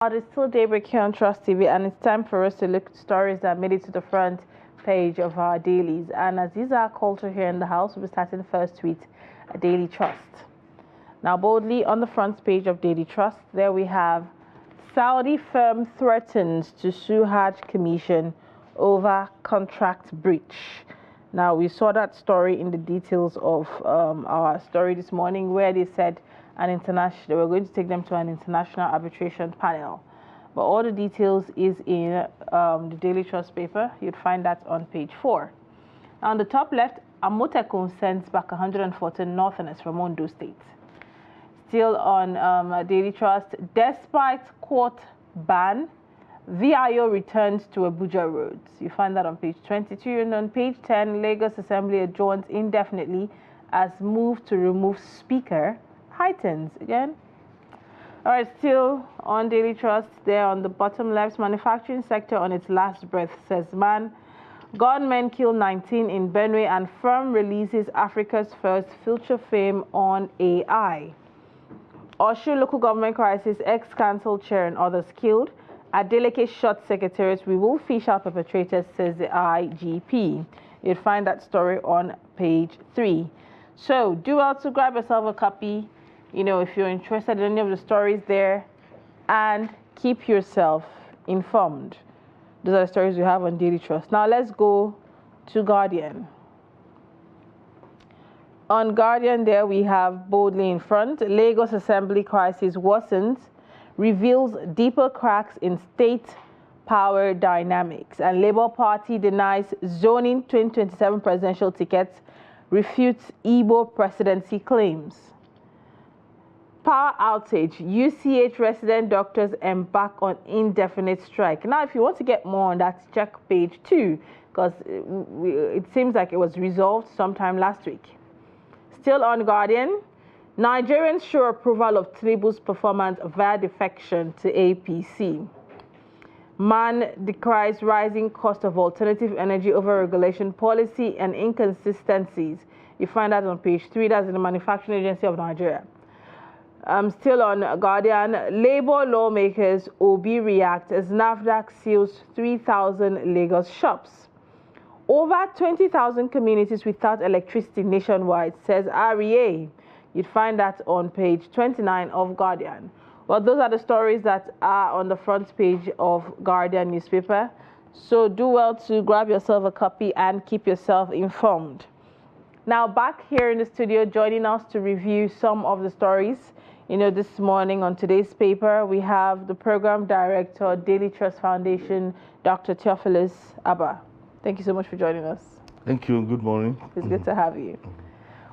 It's still Daybreak here on Trust TV, and it's time for us to look at stories that made it to the front page of our dailies. And as these are our culture here in the house, we'll be starting first with Daily Trust. Now, boldly on the front page of Daily Trust, there we have Saudi firm threatens to sue Hajj Commission over contract breach. Now, we saw that story in the details of our story this morning, where they said they were going to take them to an international arbitration panel. But all the details is in the Daily Trust paper. You'd find that on page 4. Now, on the top left, Amotekun sends back 114 Northerners from Ondo State. Still on Daily Trust, despite court ban, VIO returns to Abuja roads. You find that on page 22. And on page 10, Lagos Assembly adjourns indefinitely as move to remove Speaker heightens again. All right, still on Daily Trust, there on the bottom left, manufacturing sector on its last breath, says man. Gunmen kill 19 in Benue, and firm releases Africa's first future fame on AI. Oshu local government crisis, ex-council chair and others killed. Adeleke shot secretariat, we will fish out perpetrators, says the IGP. You'll find that story on page 3. So do well to grab yourself a copy, if you're interested in any of the stories there, and keep yourself informed. Those are the stories we have on Daily Trust. Now let's go to Guardian. On Guardian, there we have boldly in front, Lagos Assembly crisis worsens, reveals deeper cracks in state power dynamics, and Labour Party denies zoning 2027 presidential tickets, refutes Igbo presidency claims. Power outage, UCH resident doctors embark on indefinite strike. Now, if you want to get more on that, check page 2, because it seems like it was resolved sometime last week. Still on Guardian, Nigerians show approval of Tinubu's performance via defection to APC. Man decries rising cost of alternative energy over regulation policy and inconsistencies. You find that on page 3. That's in the Manufacturing Agency of Nigeria. Still on Guardian, Labour lawmakers Obi react as NAFDAC seals 3,000 Lagos shops. Over 20,000 communities without electricity nationwide, says REA. You'd find that on page 29 of Guardian. Well, those are the stories that are on the front page of Guardian newspaper. So do well to grab yourself a copy and keep yourself informed. Now, back here in the studio, joining us to review some of the stories, this morning on today's paper, we have the program director, Daily Trust Foundation, Dr. Theophilus Abba. Thank you so much for joining us. Thank you. Good morning. It's good to have you.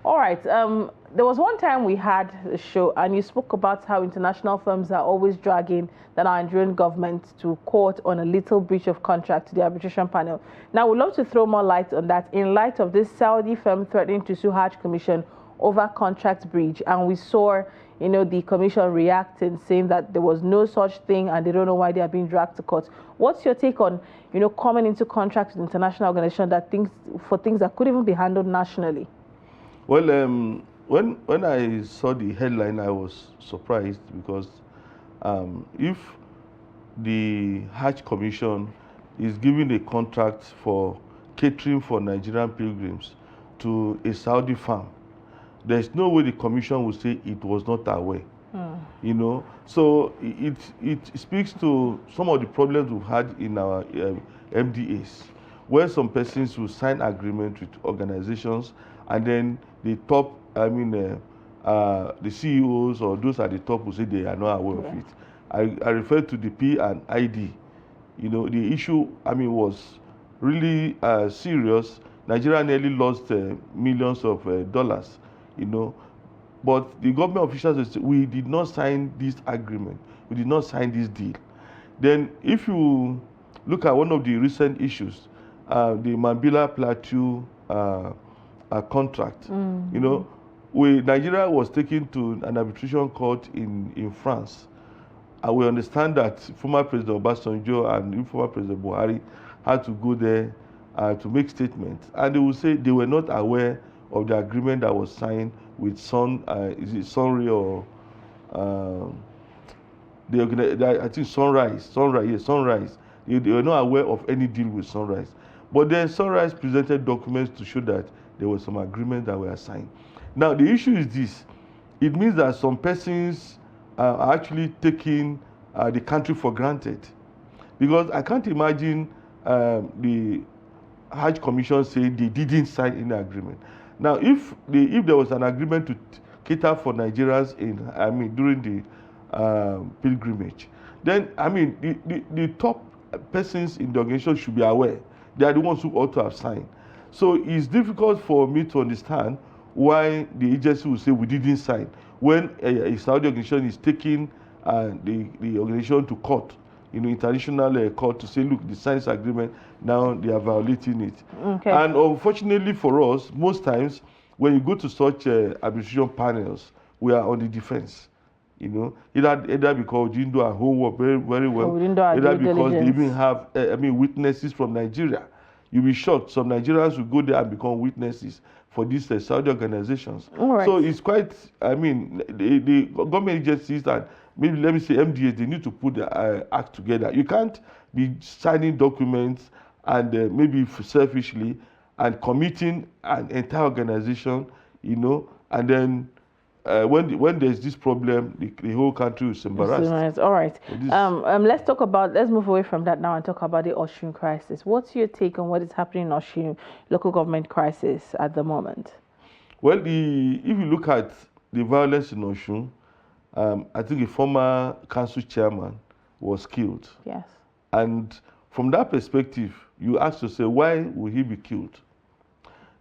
All right. There was one time we had a show, and you spoke about how international firms are always dragging the Nigerian government to court on a little breach of contract to the arbitration panel. Now, we'd love to throw more light on that in light of this Saudi firm threatening to sue Hajj Commission over contract breach. And we saw, the commission reacting, saying that there was no such thing and they don't know why they are being dragged to court. What's your take on, coming into contract with international organization that things that could even be handled nationally? Well, when I saw the headline, I was surprised because if the Hajj Commission is giving a contract for catering for Nigerian pilgrims to a Saudi firm, there's no way the commission would say it was not aware. So it speaks to some of the problems we've had in our MDAs, where some persons will sign agreement with organizations and then the top, the CEOs or those at the top will say they are not aware of it. I refer to the P and ID. The issue, was really serious. Nigeria nearly lost millions of dollars, But the government officials say, we did not sign this agreement. We did not sign this deal. Then if you look at one of the recent issues, the Mambila Plateau contract, Nigeria was taken to an arbitration court in France. And we understand that former President Obasanjo and former President Buhari had to go there to make statements. And they will say they were not aware of the agreement that was signed with Sunray or I think Sunrise, yes, Sunrise. They were not aware of any deal with Sunrise. But then Sunrise presented documents to show that there was some agreements that were signed. Now, the issue is this. It means that some persons are actually taking the country for granted. Because I can't imagine the Hajj Commission saying they didn't sign any agreement. Now, if there was an agreement to cater for Nigerians during the pilgrimage, then the top persons in the organization should be aware. They are the ones who ought to have signed. So it's difficult for me to understand why the agency will say we didn't sign when a Saudi organization is taking the organization to court, international court, to say, look, the science agreement, now they are violating it. Okay. And unfortunately for us, most times when you go to such arbitration panels, we are on the defense. Either because we didn't do our homework very, very well, either because they even have witnesses from Nigeria. You'll be shocked. Some Nigerians will go there and become witnesses for these Saudi organizations. Right. So it's quite, the government agencies and maybe, let me say, MDA, they need to put the act together. You can't be signing documents and maybe selfishly and committing an entire organization, and then when there's this problem, the whole country is embarrassed. All right. Let's move away from that now and talk about the Osun crisis. What's your take on what is happening in Osun local government crisis at the moment? Well, if you look at the violence in Osun, I think a former council chairman was killed. Yes. And from that perspective, you ask yourself, why will he be killed?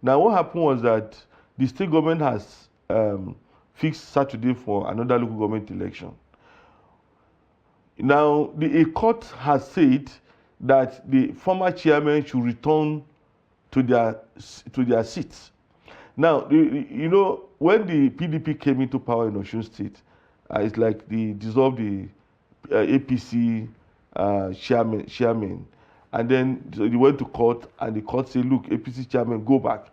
Now, what happened was that the state government has fixed Saturday for another local government election. Now, a court has said that the former chairman should return to their seats. Now, when the PDP came into power in Osun State, it's like they dissolved the APC chairman, and then they went to court, and the court said, look, APC chairman, go back.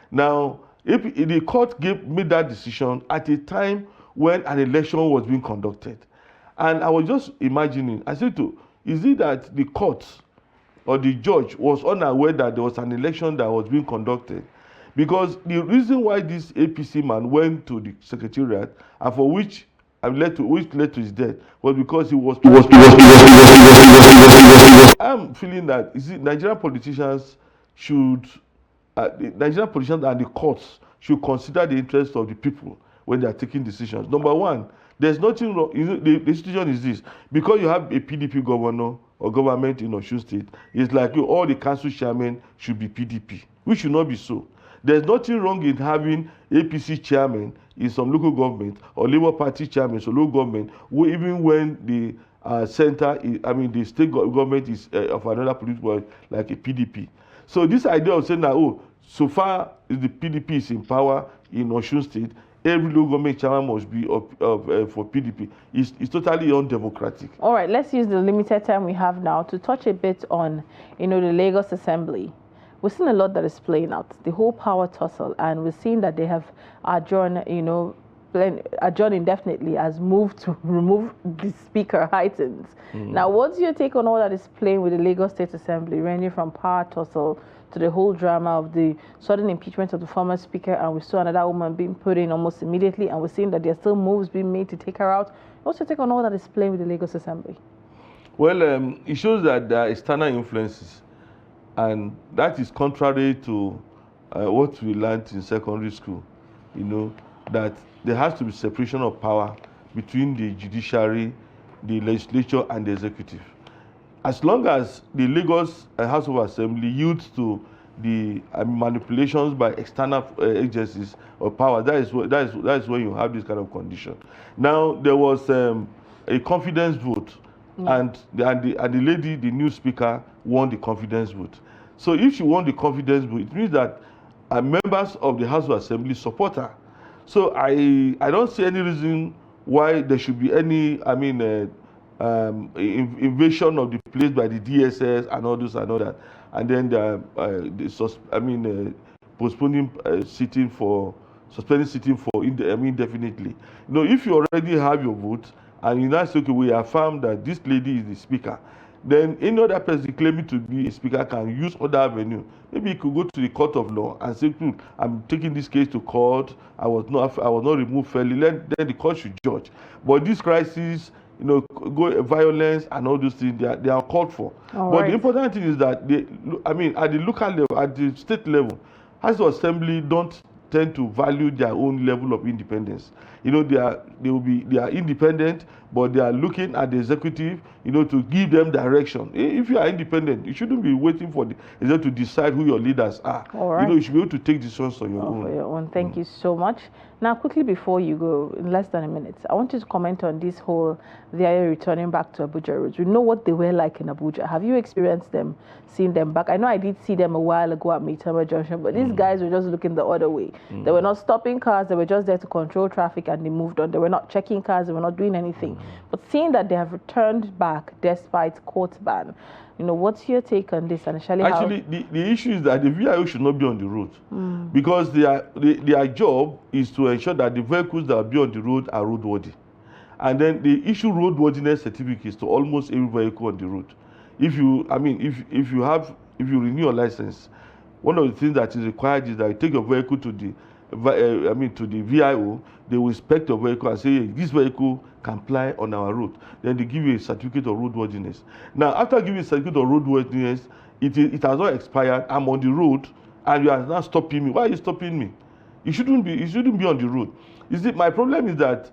Now, the court made that decision at a time when an election was being conducted. And I was just imagining, I said is it that the court or the judge was unaware that there was an election that was being conducted? Because the reason why this APC man went to the secretariat, and for which led to his death, was because he was. I'm feeling that Nigerian politicians should. The Nigerian politicians and the courts should consider the interests of the people when they are taking decisions. Number one, there's nothing wrong. The situation is this: because you have a PDP governor or government in Osun State, it's like all the council chairmen should be PDP. We should not be so. There's nothing wrong in having APC chairman in some local government or Labour Party chairman in local government, even when the the state government is of another political, like a PDP. So this idea of saying that, so far as the PDP is in power in Osun State, every local government chairman must be for PDP is totally undemocratic. All right, let's use the limited time we have now to touch a bit on, the Lagos Assembly. We've seen a lot that is playing out, the whole power tussle, and we've seen that they have adjourned, adjourned indefinitely, has moved to remove the speaker heightened. Now, what's your take on all that is playing with the Lagos State Assembly, ranging from power tussle to the whole drama of the sudden impeachment of the former speaker, and we saw another woman being put in almost immediately, and we're seeing that there are still moves being made to take her out. What's your take on all that is playing with the Lagos Assembly? Well, it shows that there are external influences, and that is contrary to what we learned in secondary school, that there has to be separation of power between the judiciary, the legislature, and the executive. As long as the Lagos House of Assembly yields to the manipulations by external agencies of power, that is when you have this kind of condition. Now, there was a confidence vote, and the lady, the new speaker, won the confidence vote. So if she won the confidence vote, it means that members of the House of Assembly support her. So I don't see any reason why there should be any invasion of the place by the DSS and all this and all that, and then suspending sitting for indefinitely. If you already have your vote and you now say, okay, we affirm that this lady is the speaker, then any other person claiming to be a speaker can use other avenue. Maybe he could go to the court of law and say, "Look, I'm taking this case to court. I was not removed fairly. Then the court should judge." But this crisis, violence and all those things, they are called for. But the important thing is that at the local level, at the state level, House of Assembly don't tend to value their own level of independence. They are independent, but they are looking at the executive, to give them direction. If you are independent, you shouldn't be waiting for the executive to decide who your leaders are. You should be able to take decisions on your own. For your own. Thank you so much. Now, quickly before you go, in less than a minute, I want you to comment on this whole VIO returning back to Abuja roads. We know what they were like in Abuja. Have you experienced them, seen them back? I know I did see them a while ago at Maitama Junction, but these guys were just looking the other way. They were not stopping cars. They were just there to control traffic, and they moved on. They were not checking cars. They were not doing anything. But seeing that they have returned back despite court ban, what's your take on this? And actually, the issue is that the VIO should not be on the road because their job is to ensure that the vehicles that are be on the road are roadworthy, and then they issue roadworthiness certificates to almost every vehicle on the road. If you renew your license, one of the things that is required is that you take your vehicle to the VIO. They will inspect your vehicle and say, hey, this vehicle can ply on our road. Then they give you a certificate of roadworthiness. Now, after giving a certificate of roadworthiness, it has not expired. I'm on the road, and you are now stopping me. Why are you stopping me? You shouldn't be on the road. You see, my problem is that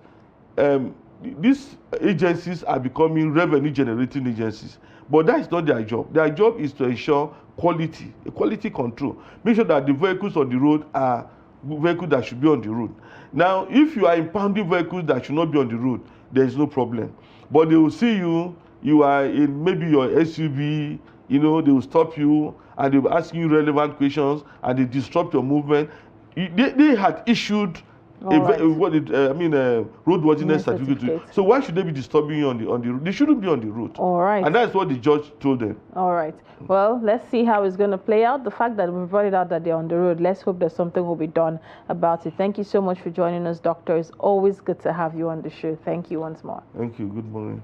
these agencies are becoming revenue-generating agencies, but that is not their job. Their job is to ensure quality control. Make sure that the vehicles on the road are vehicles that should be on the road. Now, if you are impounding vehicles that should not be on the road, there is no problem. But they will see you are in maybe your SUV, they will stop you and they will ask you relevant questions and they disrupt your movement. They had issued roadworthiness certificate. So why should they be disturbing you on the road? They shouldn't be on the road. All right. And that's what the judge told them. All right. Well, let's see how it's going to play out. The fact that we brought it out that they're on the road, let's hope that something will be done about it. Thank you so much for joining us, Doctor. It's always good to have you on the show. Thank you once more. Thank you. Good morning.